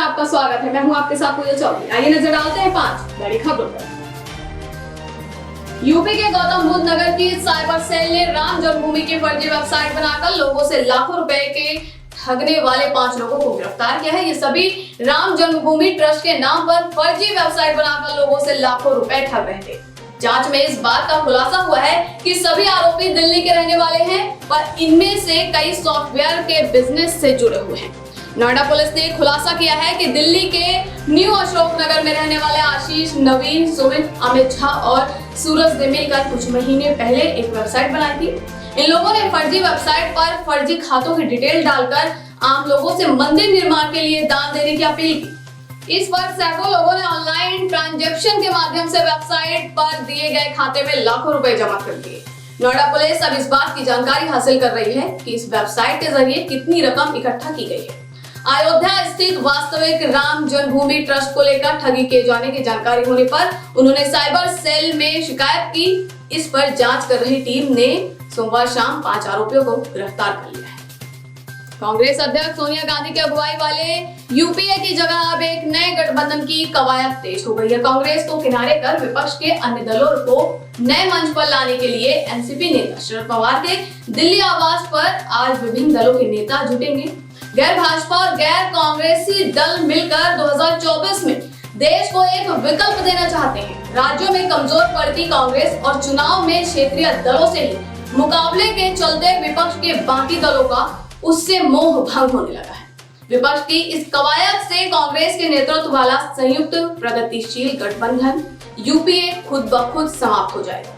आपका स्वागत है। मैं हूं आपके साथ पूजा चौधरी। आइए नजर डालते हैं 5 बड़ी खबरों पर। यूपी के गौतम बुद्ध नगर की साइबर सेल ने राम जन्मभूमि की फर्जी वेबसाइट बनाकर लोगों से लाखों रुपए के ठगने वाले 5 लोगों को गिरफ्तार किया है। ये सभी राम जन्मभूमि ट्रस्ट के नाम पर फर्जी वेबसाइट बनाकर लोगों से लाखों रुपए ठग रहे थे। जांच में इस बात का खुलासा हुआ है कि सभी आरोपी दिल्ली के रहने वाले हैं, पर इनमें से कई सॉफ्टवेयर के बिजनेस से जुड़े हुए हैं। नोएडा पुलिस ने खुलासा किया है कि दिल्ली के न्यू अशोक नगर में रहने वाले आशीष, नवीन, सुमित, अमित झा और सूरज ने मिलकर कुछ महीने पहले एक वेबसाइट बनाई थी। इन लोगों ने फर्जी वेबसाइट पर फर्जी खातों की डिटेल डालकर आम लोगों से मंदिर निर्माण के लिए दान देने की अपील की। इस पर सैकड़ों लोगों ने ऑनलाइन ट्रांजैक्शन के माध्यम से वेबसाइट पर दिए गए खाते में लाखों रुपए जमा कर दिए। नोएडा पुलिस अब इस बात की जानकारी हासिल कर रही है कि इस वेबसाइट के जरिए कितनी रकम इकट्ठा की गई है। अयोध्या स्थित वास्तविक राम जन्मभूमि ट्रस्ट को लेकर ठगी किए जाने की जानकारी होने पर उन्होंने साइबर सेल में शिकायत की। इस पर जांच कर रही टीम ने सोमवार शाम 5 आरोपियों को गिरफ्तार कर लिया है। कांग्रेस अध्यक्ष सोनिया गांधी की अगुवाई वाले यूपीए की जगह अब एक नए गठबंधन की कवायद तेज हो गई है। कांग्रेस को किनारे कर विपक्ष के अन्य दलों को नए मंच पर लाने के लिए एनसीपी नेता शरद पवार के दिल्ली आवास पर आज विभिन्न दलों के नेता जुटेंगे। गैर भाजपा और गैर कांग्रेसी दल मिलकर 2024 में देश को एक विकल्प देना चाहते हैं। राज्यों में कमजोर पड़ती कांग्रेस और चुनाव में क्षेत्रीय दलों से ही मुकाबले के चलते विपक्ष के बाकी दलों का उससे मोह भंग होने लगा है। विपक्ष की इस कवायद से कांग्रेस के नेतृत्व वाला संयुक्त प्रगतिशील गठबंधन यूपीए खुद ब खुद समाप्त हो जाएगा।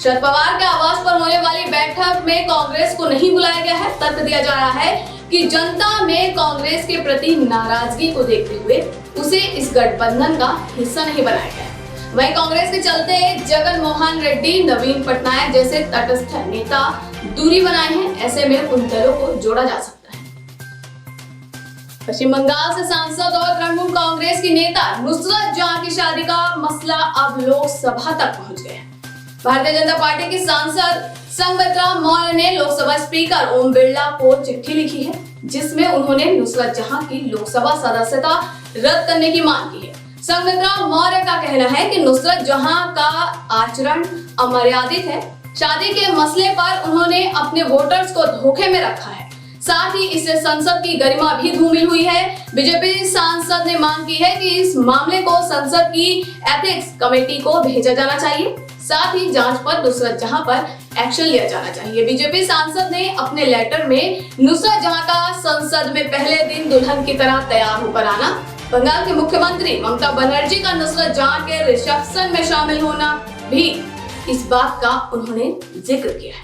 शरद पवार के आवास पर होने वाली बैठक में कांग्रेस को नहीं बुलाया गया है। तर्क दिया जा रहा है कि जनता में कांग्रेस के प्रति नाराजगी को देखते हुए उसे इस गठबंधन का हिस्सा नहीं बनाया गया। वहीं कांग्रेस के चलते जगन मोहन रेड्डी, नवीन पटनायक जैसे तटस्थ नेता दूरी बनाए हैं। ऐसे में उन दलों को जोड़ा जा सकता है। पश्चिम बंगाल से सांसद और तृणमूल कांग्रेस की नेता नुसरत जहां की शादी का मसला अब लोकसभा तक पहुंच गया है। भारतीय जनता पार्टी की सांसद संघमित्रा मौर्य ने लोकसभा स्पीकर ओम बिरला को चिट्ठी लिखी है, जिसमें उन्होंने नुसरत जहां की लोकसभा सदस्यता रद्द करने की मांग की है। संघमित्रा मौर्य का कहना है कि नुसरत जहां का आचरण अमर्यादित है। शादी के मसले पर उन्होंने अपने वोटर्स को धोखे में रखा है। साथ ही इससे संसद की गरिमा भी धूमिल हुई है। बीजेपी सांसद ने मांग की है कि इस मामले को संसद की एथिक्स कमेटी को भेजा जाना चाहिए। साथ ही जांच पर नुसरत जहां पर एक्शन लिया जाना चाहिए। बीजेपी सांसद ने अपने लेटर में नुसरत जहां का संसद में पहले दिन दुल्हन की तरह तैयार होकर आना, बंगाल के मुख्यमंत्री ममता बनर्जी का नुसरत जहां के रिसेप्शन में शामिल होना भी इस बात का उन्होंने जिक्र किया है।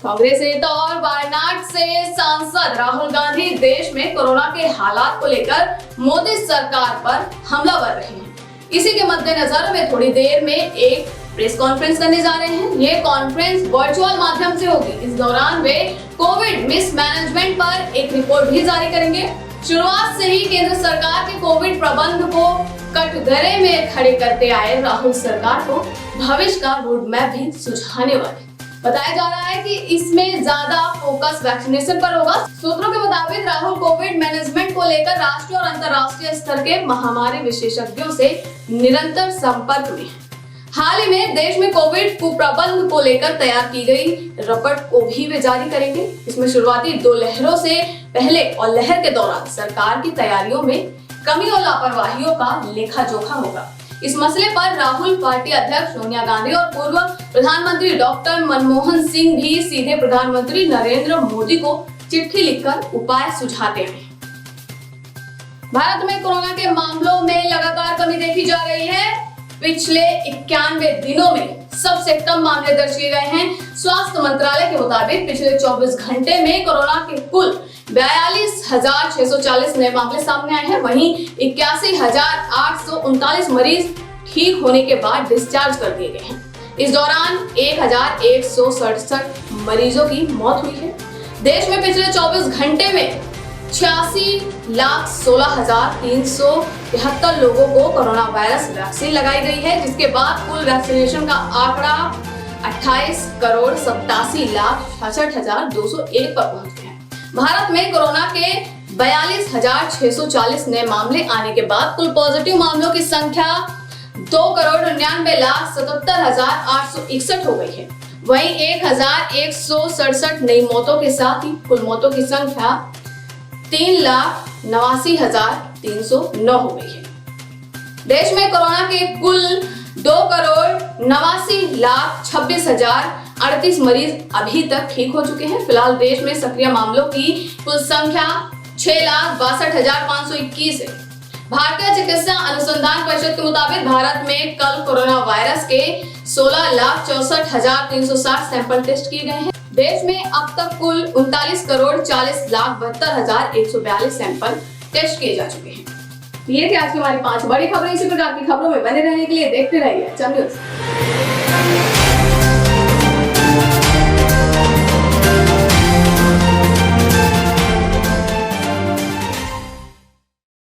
कांग्रेस नेता और वायनाड से सांसद राहुल गांधी देश में कोरोना के हालात को लेकर मोदी सरकार पर हमलावर रहे हैं। इसी के मद्देनजर वे थोड़ी देर में एक प्रेस कॉन्फ्रेंस करने जा रहे हैं। ये कॉन्फ्रेंस वर्चुअल माध्यम से होगी। इस दौरान वे कोविड मिसमैनेजमेंट पर एक रिपोर्ट भी जारी करेंगे। शुरुआत से ही केंद्र सरकार के कोविड प्रबंध को कटघरे में खड़े करते आए राहुल सरकार को भविष्य का रोड मैप भी सुझाने वाले। बताया जा रहा है कि इसमें ज्यादा फोकस वैक्सीनेशन पर होगा। सूत्रों के मुताबिक राहुल कोविड मैनेजमेंट को लेकर राष्ट्रीय और अंतर्राष्ट्रीय स्तर के महामारी विशेषज्ञों से निरंतर संपर्क में है। हाल ही में देश में कोविड कुप्रबंध को लेकर तैयार की गई रिपोर्ट को भी वे जारी करेंगे। इसमें शुरुआती 2 लहरों से पहले और लहर के दौरान सरकार की तैयारियों में कमी और लापरवाहियों का लेखा जोखा होगा। इस मसले पर राहुल पार्टी अध्यक्ष सोनिया गांधी और पूर्व प्रधानमंत्री डॉक्टर मनमोहन सिंह भी सीधे प्रधानमंत्री नरेंद्र मोदी को चिट्ठी लिखकर उपाय सुझाते हैं। भारत में कोरोना के मामलों में लगातार कमी देखी जा रही है। पिछले 91 दिनों में सबसे कम मामले दर्ज किए गए हैं। स्वास्थ्य मंत्रालय के मुताबिक पिछले 24 घंटे में कोरोना के कुल 42,640 नए मामले सामने आए हैं। वहीं 81,839 मरीज ठीक होने के बाद डिस्चार्ज कर दिए गए हैं। इस दौरान 1,167 मरीजों की मौत हुई है। देश में पिछले 24 घंटे में 86,16,373 लोगों को कोरोना वायरस वैक्सीन लगाई गई है, जिसके बाद कुल वैक्सीनेशन का आंकड़ा 28,87,66,201 पर पहुंच गया है। भारत में कोरोना के 42,640 नए मामले आने के बाद कुल पॉजिटिव मामलों की संख्या 2,99,77,861 हो गई है। वहीं 1,167 नई मौतों के साथ ही कुल मौतों की संख्या 3,89,309 हो गई है। देश में कोरोना के कुल 2,89,26,038 मरीज अभी तक ठीक हो चुके हैं। फिलहाल देश में सक्रिय मामलों की कुल संख्या 6,62,521 है। भारतीय चिकित्सा अनुसंधान परिषद के मुताबिक भारत में कल कोरोना वायरस के 16,64,360 सैंपल टेस्ट किए गए हैं। देश में अब तक कुल 39,40,72,142 सैंपल टेस्ट किए जा चुके हैं। ये थी आज की हमारी 5 बड़ी खबरें। इसी प्रकार की खबरों में बने रहने के लिए देखते रहिए चंद न्यूज़।